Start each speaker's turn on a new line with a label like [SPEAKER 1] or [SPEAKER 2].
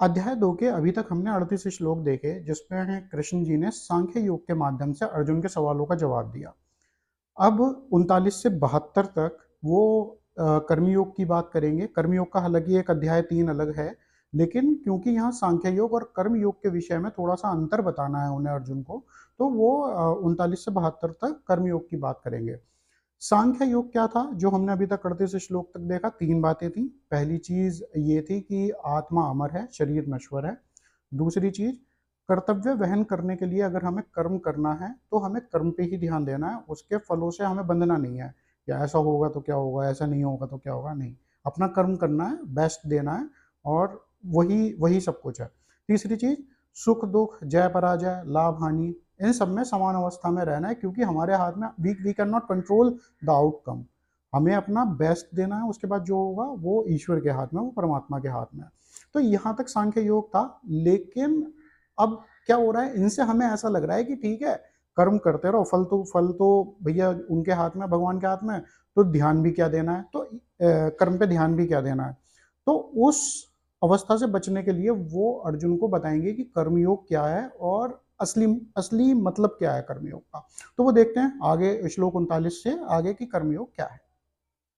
[SPEAKER 1] अध्याय 2 के अभी तक हमने 38 श्लोक देखे जिसमें कृष्ण जी ने सांख्य योग के माध्यम से अर्जुन के सवालों का जवाब दिया। अब 39 से 72 तक वो कर्मयोग की बात करेंगे। कर्मयोग का हालांकि एक अध्याय 3 अलग है, लेकिन क्योंकि यहाँ सांख्य योग और कर्म योग के विषय में थोड़ा सा अंतर बताना है उन्हें अर्जुन को, तो वो 39 से 72 तक कर्मयोग की बात करेंगे। सांख्य योग क्या था जो हमने अभी तक 38 श्लोक तक देखा? 3 बातें थी। पहली चीज ये थी कि आत्मा अमर है, शरीर नश्वर है। दूसरी चीज, कर्तव्य वहन करने के लिए अगर हमें कर्म करना है तो हमें कर्म पे ही ध्यान देना है, उसके फलों से हमें बंधना नहीं है, या ऐसा होगा तो क्या होगा, ऐसा नहीं होगा तो क्या होगा, नहीं। अपना कर्म करना है, बेस्ट देना है, और वही वही सब कुछ है। तीसरी चीज, सुख दुख, जय पराजय, लाभ हानि, इन सब में समान अवस्था में रहना है, क्योंकि हमारे हाथ में we can not control the outcome. हमें अपना बेस्ट देना है, उसके बाद जो होगा वो ईश्वर के हाथ में, वो परमात्मा के हाथ में है। तो यहाँ तक सांख्य योग था। लेकिन अब क्या हो रहा है, इनसे हमें ऐसा लग रहा है कि ठीक है, कर्म करते रहो, फल तो भैया उनके हाथ में, भगवान के हाथ में, तो ध्यान भी क्या देना है, तो कर्म पे ध्यान भी क्या देना है। तो उस अवस्था से बचने के लिए वो अर्जुन को बताएंगे कि कर्मयोग क्या है और असली असली मतलब क्या है कर्मयोग का। तो वो देखते हैं आगे श्लोक 39 से आगे की कर्मयोग क्या है।